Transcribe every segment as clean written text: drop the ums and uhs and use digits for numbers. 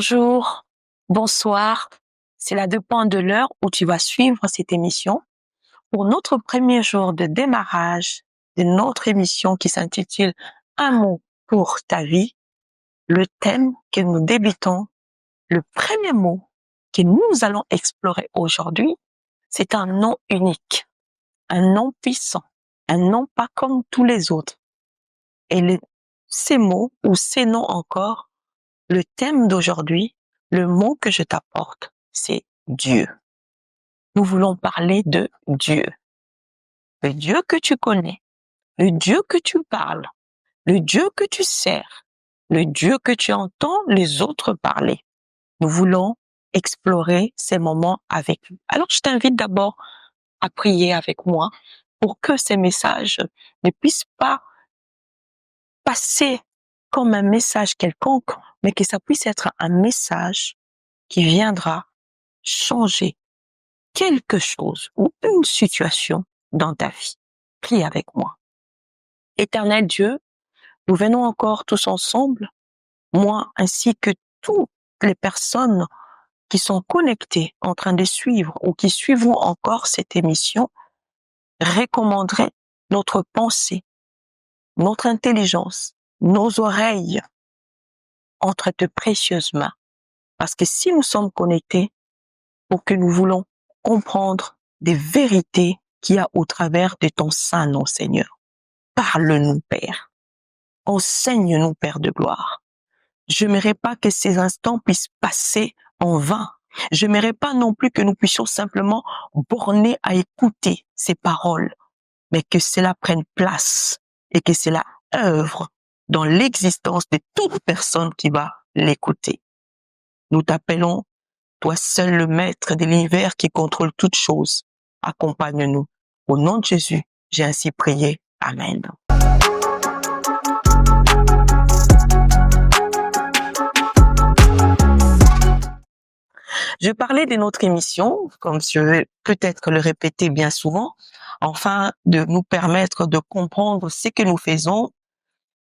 bonjour, bonsoir. Cela dépend de l'heure où tu vas suivre cette émission. Pour notre premier jour de démarrage de notre émission qui s'intitule Un mot pour ta vie, le thème que nous débutons, le premier mot que nous allons explorer aujourd'hui, c'est un nom unique, un nom puissant, un nom pas comme tous les autres. Et ces mots ou ces noms encore, le thème d'aujourd'hui, le mot que je t'apporte, c'est Dieu. Nous voulons parler de Dieu. Le Dieu que tu connais, le Dieu que tu parles, le Dieu que tu sers, le Dieu que tu entends les autres parler. Nous voulons explorer ces moments avec lui. Alors, je t'invite d'abord à prier avec moi pour que ces messages ne puissent pas passer comme un message quelconque, mais que ça puisse être un message qui viendra changer quelque chose ou une situation dans ta vie. Prie avec moi. Éternel Dieu, nous venons encore tous ensemble, moi ainsi que toutes les personnes qui sont connectées en train de suivre ou qui suivront encore cette émission, recommanderai notre pensée, notre intelligence, nos oreilles entre tes précieuses mains. Parce que si nous sommes connectés, pour que nous voulons comprendre des vérités qu'il y a au travers de ton saint nom, Seigneur. Parle-nous, Père. Enseigne-nous, Père de gloire. Je n'aimerais pas que ces instants puissent passer en vain. Je n'aimerais pas non plus que nous puissions simplement borner à écouter ces paroles, mais que cela prenne place et que cela œuvre dans l'existence de toute personne qui va l'écouter. Nous t'appelons, toi seul le maître de l'univers qui contrôle toutes choses. Accompagne-nous. Au nom de Jésus, j'ai ainsi prié. Amen. Je parlais de notre émission, comme je vais peut-être le répéter bien souvent, afin de nous permettre de comprendre ce que nous faisons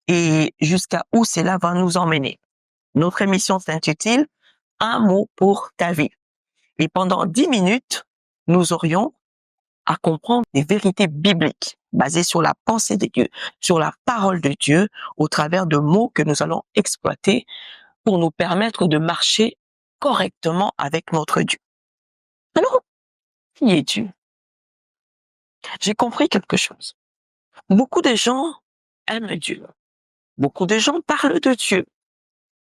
et jusqu'à où cela va nous emmener. Notre émission s'intitule Un mot pour ta vie. Et pendant 10 minutes, nous aurions à comprendre des vérités bibliques basées sur la pensée de Dieu, sur la parole de Dieu, au travers de mots que nous allons exploiter pour nous permettre de marcher correctement avec notre Dieu. Alors, qui est Dieu? J'ai compris quelque chose. Beaucoup de gens aiment Dieu. Beaucoup de gens parlent de Dieu.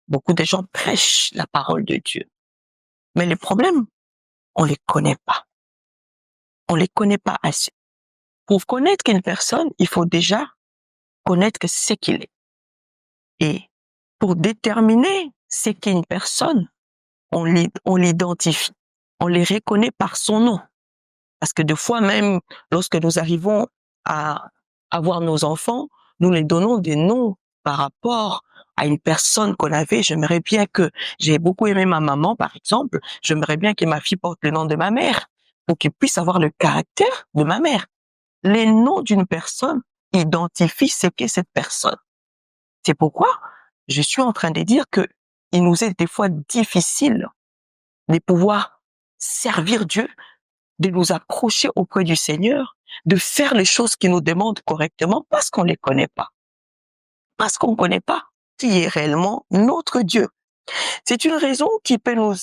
Beaucoup de gens prêchent la parole de Dieu. Mais les problèmes, on les connaît pas. On les connaît pas assez. Pour connaître une personne, il faut déjà connaître ce qu'il est. Et pour déterminer ce qu'est une personne, on l'identifie. On les reconnaît par son nom. Parce que des fois même, lorsque nous arrivons à avoir nos enfants, nous les donnons des noms par rapport à une personne qu'on avait. J'ai beaucoup aimé ma maman, par exemple. J'aimerais bien que ma fille porte le nom de ma mère pour qu'elle puisse avoir le caractère de ma mère. Les noms d'une personne identifient ce qu'est cette personne. C'est pourquoi je suis en train de dire que il nous est des fois difficile de pouvoir servir Dieu, de nous accrocher auprès du Seigneur, de faire les choses qu'il nous demande correctement parce qu'on les connaît pas. Parce qu'on ne connaît pas qui est réellement notre Dieu. C'est une raison qui peut nous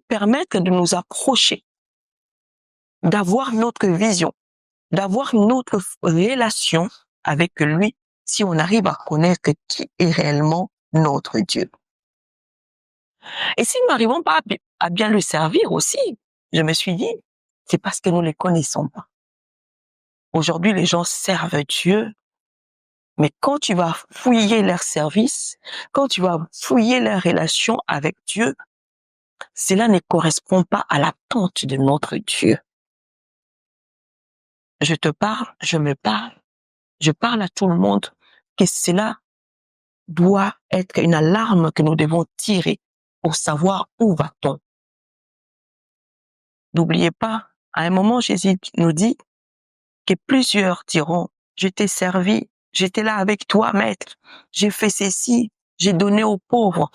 permettre de nous approcher, d'avoir notre vision, d'avoir notre relation avec lui si on arrive à connaître qui est réellement notre Dieu. Et si nous n'arrivons pas à bien le servir aussi, je me suis dit, c'est parce que nous ne les connaissons pas. Aujourd'hui, les gens servent Dieu, mais quand tu vas fouiller leur service, quand tu vas fouiller leur relation avec Dieu, cela ne correspond pas à l'attente de notre Dieu. Je te parle, je me parle, je parle à tout le monde que cela doit être une alarme que nous devons tirer pour savoir où va-t-on. N'oubliez pas, à un moment, Jésus nous dit que plusieurs diront, je t'ai servi, j'étais là avec toi, maître, j'ai fait ceci, j'ai donné aux pauvres.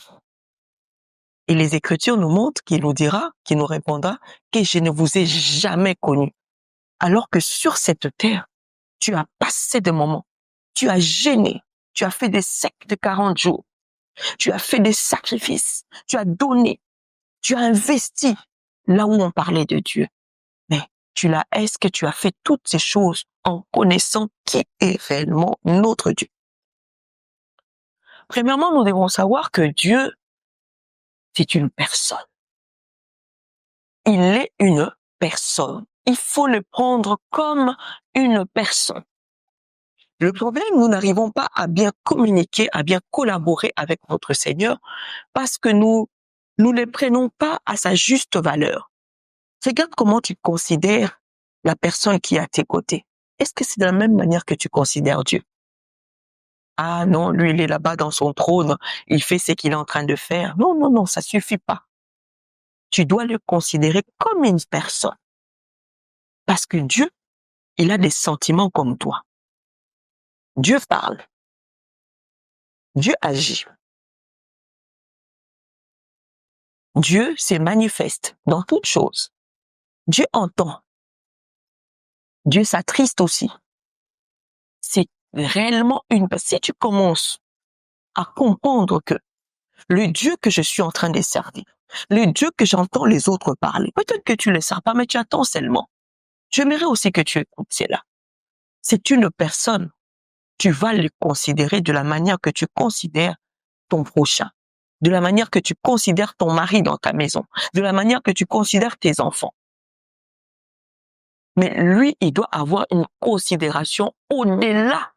Et les Écritures nous montrent qu'il nous répondra que je ne vous ai jamais connu. Alors que sur cette terre, tu as passé des moments, tu as jeûné, tu as fait des sectes de 40 jours, tu as fait des sacrifices, tu as donné, tu as investi là où on parlait de Dieu. Mais est-ce que tu as fait toutes ces choses en connaissant qui est réellement notre Dieu? Premièrement, nous devons savoir que Dieu, c'est une personne. Il est une personne. Il faut le prendre comme une personne. Le problème, nous n'arrivons pas à bien communiquer, à bien collaborer avec notre Seigneur parce que nous ne le prenons pas à sa juste valeur. Regarde comment tu considères la personne qui est à tes côtés. Est-ce que c'est de la même manière que tu considères Dieu? Ah non, lui, il est là-bas dans son trône, il fait ce qu'il est en train de faire. Non, non, non, ça suffit pas. Tu dois le considérer comme une personne. Parce que Dieu, il a des sentiments comme toi. Dieu parle. Dieu agit. Dieu se manifeste dans toutes choses. Dieu entend. Dieu s'attriste aussi. C'est réellement si tu commences à comprendre que le Dieu que je suis en train de servir, le Dieu que j'entends les autres parler, peut-être que tu ne le sais pas, mais tu attends seulement. J'aimerais aussi que tu écoutes cela. C'est une personne. Tu vas le considérer de la manière que tu considères ton prochain, de la manière que tu considères ton mari dans ta maison, de la manière que tu considères tes enfants. Mais lui, il doit avoir une considération au-delà,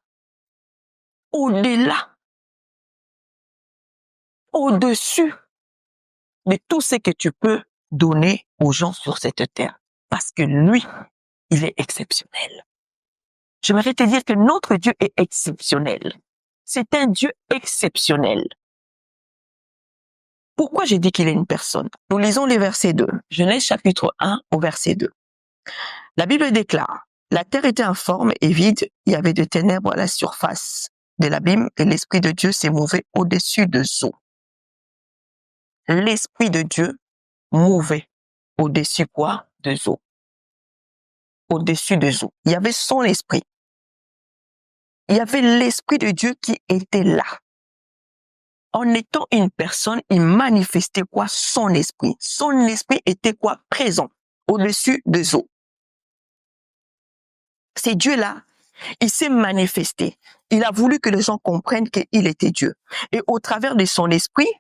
au-dessus de tout ce que tu peux donner aux gens sur cette terre. Parce que lui, il est exceptionnel. J'aimerais te dire que notre Dieu est exceptionnel. C'est un Dieu exceptionnel. Pourquoi j'ai dit qu'il est une personne? Nous lisons les versets 2. Genèse chapitre 1 au verset 2. La Bible déclare, la terre était informe et vide, il y avait de ténèbres à la surface de l'abîme et l'Esprit de Dieu s'est mouvé au-dessus des eaux. L'Esprit de Dieu mouvait au-dessus quoi? Des eaux. Au-dessus des eaux. Il y avait son esprit. Il y avait l'Esprit de Dieu qui était là. En étant une personne, il manifestait quoi? Son esprit. Son esprit était quoi? Présent. Au-dessus des eaux. C'est Dieu-là. Il s'est manifesté. Il a voulu que les gens comprennent qu'il était Dieu. Et au travers de son esprit,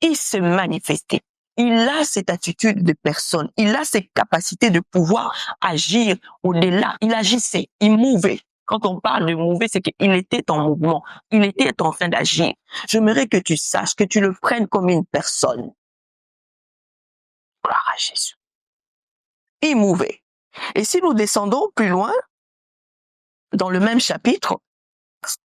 il s'est manifesté. Il a cette attitude de personne. Il a cette capacité de pouvoir agir au-delà. Il agissait. Il mouvait. Quand on parle de mouver, c'est qu'il était en mouvement. Il était en train d'agir. J'aimerais que tu saches, que tu le prennes comme une personne. Gloire à Jésus. Il mouvait. Et si nous descendons plus loin, dans le même chapitre,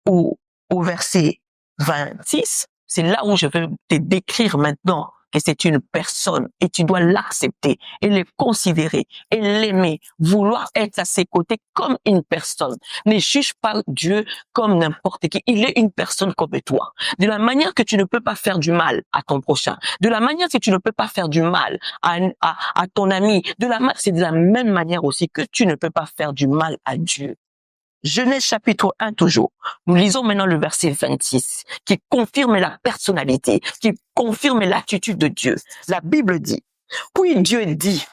au verset 26, c'est là où je veux te décrire maintenant que c'est une personne et tu dois l'accepter et le considérer et l'aimer, vouloir être à ses côtés comme une personne. Ne juge pas Dieu comme n'importe qui. Il est une personne comme toi. De la manière que tu ne peux pas faire du mal à ton prochain, de la manière que tu ne peux pas faire du mal à ton ami, c'est de la même manière aussi que tu ne peux pas faire du mal à Dieu. Genèse chapitre 1 toujours. Nous lisons maintenant le verset 26 qui confirme la personnalité, qui confirme l'attitude de Dieu. La Bible dit, puis Dieu dit,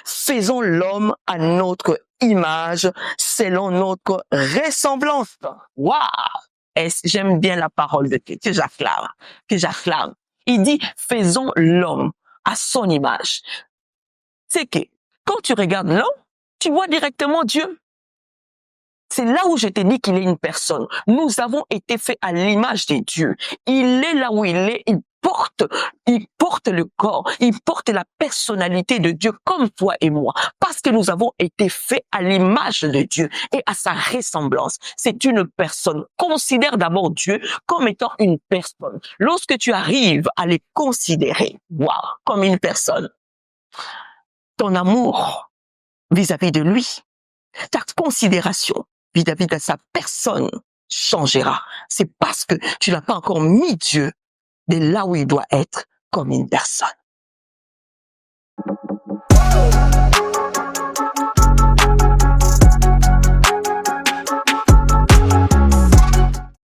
faisons l'homme à notre image, selon notre ressemblance. Waouh! J'aime bien la parole de Dieu, que j'acclame. Il dit, faisons l'homme à son image. C'est que, quand tu regardes l'homme, tu vois directement Dieu. C'est là où je te dis qu'il est une personne. Nous avons été faits à l'image de Dieu. Il est là où il est. Il porte le corps. Il porte la personnalité de Dieu comme toi et moi. Parce que nous avons été faits à l'image de Dieu et à sa ressemblance. C'est une personne. Considère d'abord Dieu comme étant une personne. Lorsque tu arrives à les considérer, comme une personne, ton amour vis-à-vis de lui, ta considération vis-à-vis de sa personne changera. C'est parce que tu n'as pas encore mis Dieu de là où il doit être comme une personne.